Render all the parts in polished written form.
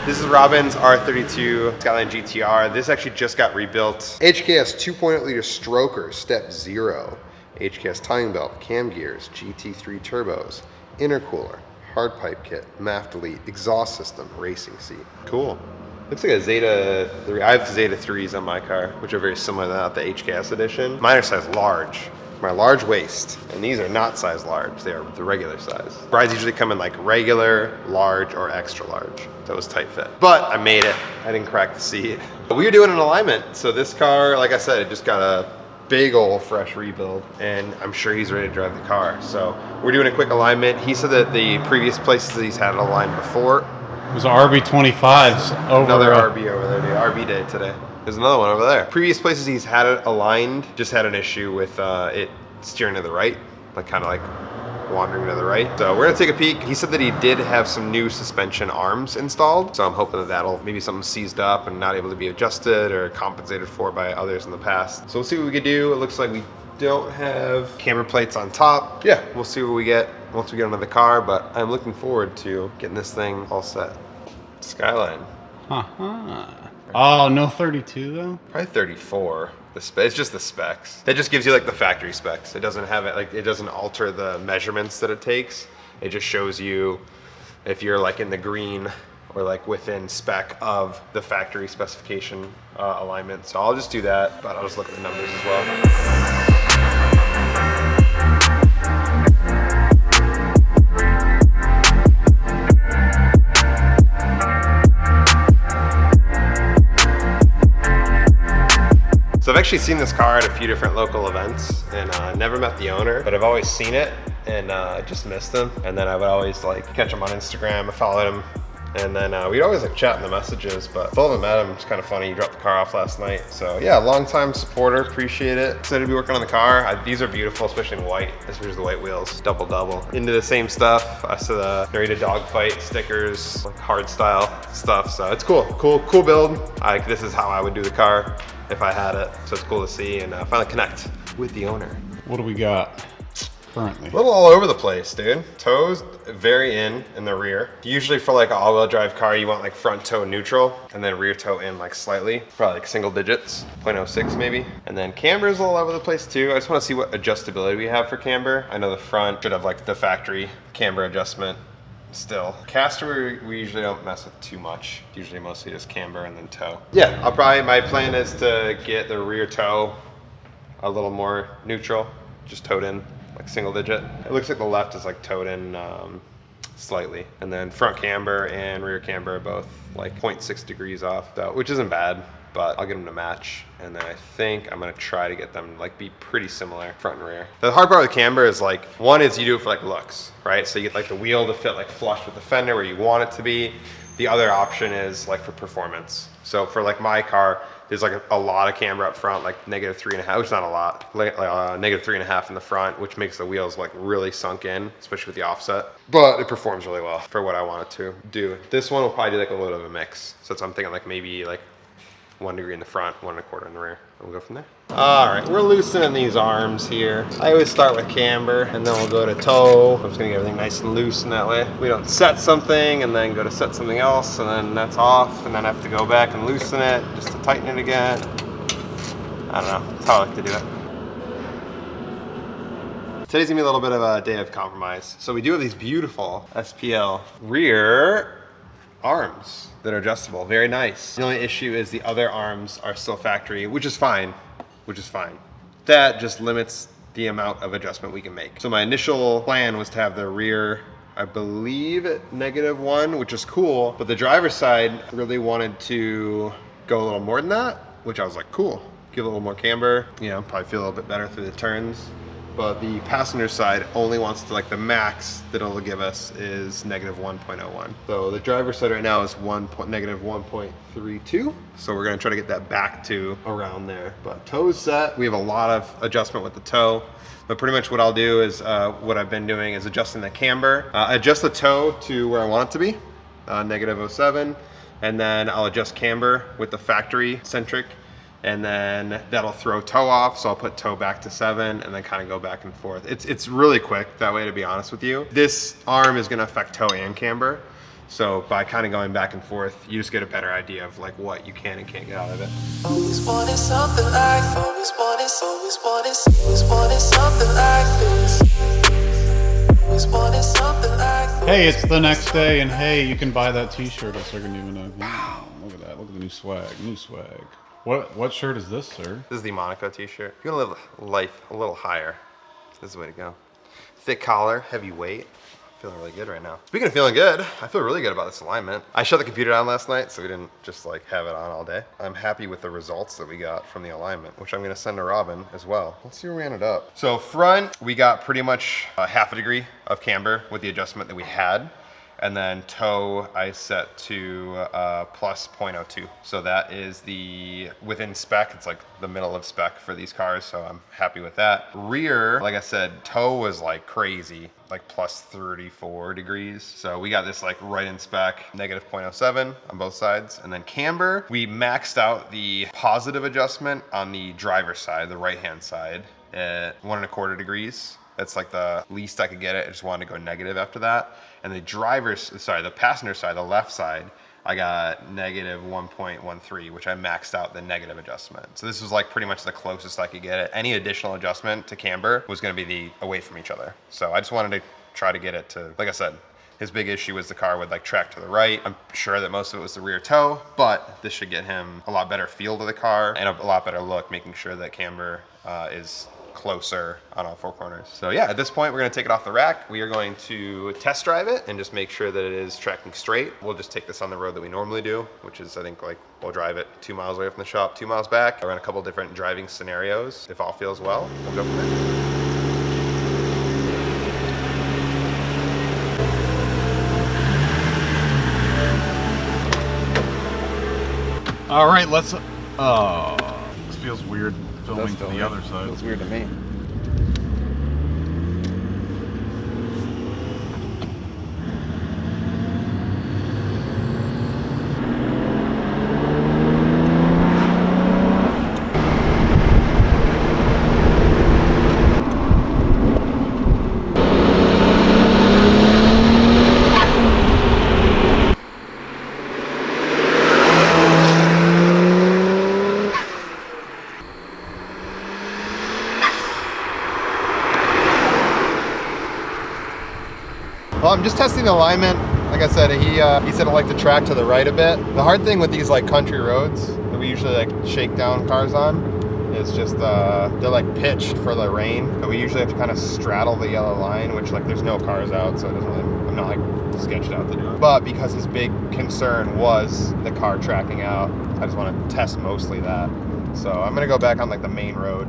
This is Robin's R32 Skyline GTR. This actually just got rebuilt. HKS 2.8 liter stroker, step 0. HKS timing belt, cam gears, GT3 turbos, intercooler, hard pipe kit, MAF delete, exhaust system, racing seat. Cool. Looks like a Zeta 3. I have Zeta 3s on my car, which are very similar to that, the HKS edition. Mine are size large. My large waist, and these are not size large, they are the regular size. Brides usually come in like regular, large, or extra large. That was tight fit. But I made it. I didn't crack the seat. But we were doing an alignment. So this car, like I said, it just got a big old fresh rebuild, and I'm sure he's ready to drive the car. So we're doing a quick alignment. He said that the previous places that he's had it aligned before. It was RB25s over. Another RB over there, dude. RB day today. There's another one over there. Previous places he's had it aligned, just had an issue with it steering to the right, like kind of like wandering to the right. So we're gonna take a peek. He said that he did have some new suspension arms installed. So I'm hoping that that'll maybe something seized up and not able to be adjusted or compensated for by others in the past. So we'll see what we can do. It looks like we don't have camber plates on top. Yeah, we'll see what we get once we get into the car, but I'm looking forward to getting this thing all set. Skyline. Oh, no 32 though? Probably 34. It's just the specs. That just gives you like the factory specs. It doesn't have it, like it doesn't alter the measurements that it takes. It just shows you if you're like in the green or like within spec of the factory specification alignment. So I'll just do that, but I'll just look at the numbers as well. So I've actually seen this car at a few different local events and never met the owner, but I've always seen it and I just missed him. And then I would always like catch him on Instagram, I followed him. And then we'd always like chat in the messages, but still haven't met him. It's kind of funny. He dropped the car off last night. So yeah, long-time supporter, appreciate it. Excited to be working on the car. These are beautiful, especially in white, especially the white wheels, double. Into the same stuff. I saw the Narita dogfight stickers, like hard style stuff. So it's cool build. This is how I would do the car if I had it. So it's cool to see and finally connect with the owner. What do we got currently? A little all over the place, dude. Toes very in the rear. Usually for like an all-wheel drive car, you want like front toe neutral and then rear toe in like slightly, probably like single digits, 0.06 maybe. And then camber's all over the place too. I just want to see what adjustability we have for camber. I know the front should have like the factory camber adjustment still. Caster we usually don't mess with too much. Usually mostly just camber and then toe. Yeah, my plan is to get the rear toe a little more neutral, just toed in like single digit. It looks like the left is like toed in slightly. And then front camber and rear camber are both like 0.6 degrees off, though, which isn't bad, but I'll get them to match. And then I think I'm gonna try to get them like be pretty similar front and rear. The hard part with camber is like, one is you do it for like looks, right? So you get like the wheel to fit like flush with the fender where you want it to be. The other option is like for performance. So for like my car, there's like a lot of camber up front, like -3.5, which is not a lot, like -3.5 in the front, which makes the wheels like really sunk in, especially with the offset. But it performs really well for what I want it to do. This one will probably do like a little bit of a mix. So I'm thinking like maybe like 1 degree in the front, 1 1/4 in the rear. We'll go from there. All right, we're loosening these arms here. I always start with camber and then we'll go to toe. I'm just gonna get everything nice and loose in that way. We don't set something and then go to set something else and then that's off and then I have to go back and loosen it just to tighten it again. I don't know, that's how I like to do it. Today's gonna be a little bit of a day of compromise. So we do have these beautiful SPL rear arms that are adjustable, very nice. The only issue is the other arms are still factory, which is fine. That just limits the amount of adjustment we can make. So my initial plan was to have the rear, I believe at -1, which is cool, but the driver's side really wanted to go a little more than that, which I was like, cool, give a little more camber, you know, probably feel a little bit better through the turns. But the passenger side only wants to, like the max that it'll give us is -1.01. So the driver's side right now is -1.32. So we're gonna try to get that back to around there. But toe's set, we have a lot of adjustment with the toe. But pretty much what I'll do is, what I've been doing is adjusting the camber. Adjust the toe to where I want it to be, -07. And then I'll adjust camber with the factory centric. And then that'll throw toe off, so I'll put toe back to 7 and then kind of go back and forth. It's really quick that way, to be honest with you. This arm is gonna affect toe and camber. So by kind of going back and forth, you just get a better idea of like what you can and can't get out of it. Always wanted something like, always wanted something like this. Always wanted something like this. Hey, it's the next day, and hey, you can buy that T-shirt. I didn't even know. Wow, look at that. Look at the new swag. New swag. What shirt is this, sir? This is the Monaco t-shirt. If you want to live life a little higher, this is the way to go. Thick collar, heavy weight. Feeling really good right now. Speaking of feeling good, I feel really good about this alignment. I shut the computer down last night, so we didn't just like have it on all day. I'm happy with the results that we got from the alignment, which I'm gonna send to Robin as well. Let's see where we ended up. So front, we got pretty much half a degree of camber with the adjustment that we had. And then toe, I set to plus 0.02. So that is the within spec. It's like the middle of spec for these cars. So I'm happy with that. Rear, like I said, toe was like crazy, like plus 34 degrees. So we got this like right in spec, negative 0.07 on both sides. And then camber, we maxed out the positive adjustment on the driver's side, the right-hand side at 1.25 degrees. That's like the least I could get it. I just wanted to go negative after that. And the the passenger side, the left side, I got negative 1.13, which I maxed out the negative adjustment. So this was like pretty much the closest I could get it. Any additional adjustment to camber was gonna be the away from each other. So I just wanted to try to get it to, like I said, his big issue was the car would like track to the right. I'm sure that most of it was the rear toe, but this should get him a lot better feel to the car and a lot better look, making sure that camber is closer on all four corners. So yeah, at this point, we're gonna take it off the rack. We are going to test drive it and just make sure that it is tracking straight. We'll just take this on the road that we normally do, which is I think like, we'll drive it 2 miles away from the shop, 2 miles back. I'll run a couple different driving scenarios. If all feels well, we'll go from there. All right, let's. This feels weird filming to the other side. Feels weird to me. Well, I'm just testing the alignment. Like I said, he said I like to track to the right a bit. The hard thing with these like country roads that we usually like shake down cars on is just they're like pitched for the rain. So we usually have to kind of straddle the yellow line, which like there's no cars out, so it doesn't really, I'm not like sketched out to do it. But because his big concern was the car tracking out, I just want to test mostly that. So I'm gonna go back on like the main road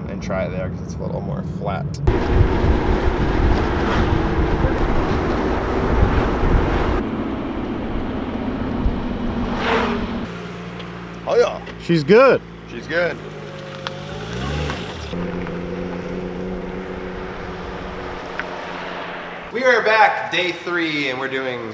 and try it there because it's a little more flat. Oh yeah. She's good. She's good. We are back, day 3, and we're doing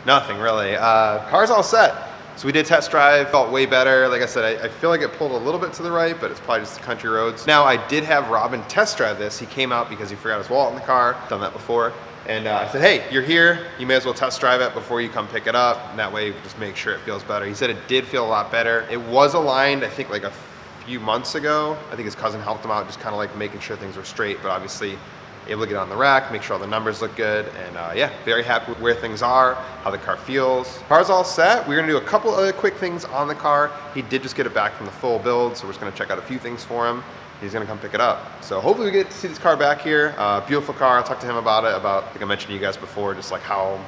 nothing really. Car's all set. So we did test drive, felt way better. Like I said, I feel like it pulled a little bit to the right, but it's probably just the country roads. Now I did have Robin test drive this. He came out because he forgot his wallet in the car, done that before. And I said, hey, you're here. You may as well test drive it before you come pick it up. And that way, just make sure it feels better. He said it did feel a lot better. It was aligned, I think like a few months ago. I think his cousin helped him out, just kind of like making sure things were straight, but obviously able to get on the rack, make sure all the numbers look good. And yeah, very happy with where things are, how the car feels. Car's all set. We're gonna do a couple other quick things on the car. He did just get it back from the full build, so we're just gonna check out a few things for him. He's gonna come pick it up. So hopefully we get to see this car back here. Beautiful car. I'll talk to him about it, I think I mentioned to you guys before, just like how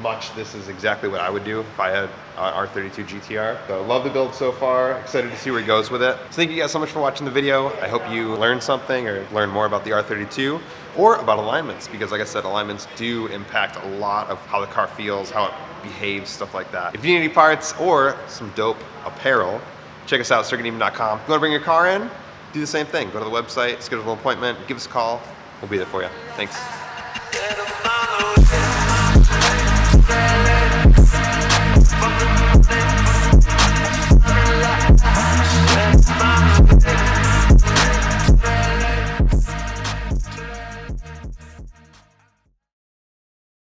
much this is exactly what I would do if I had R32 GTR. So love the build so far. Excited to see where he goes with it. So thank you guys so much for watching the video. I hope you learned something or learned more about the R32 or about alignments, because like I said, alignments do impact a lot of how the car feels, how it behaves, stuff like that. If you need any parts or some dope apparel, check us out, circuiteven.com. If you wanna bring your car in, do the same thing. Go to the website, schedule an appointment, give us a call. We'll be there for you. Thanks.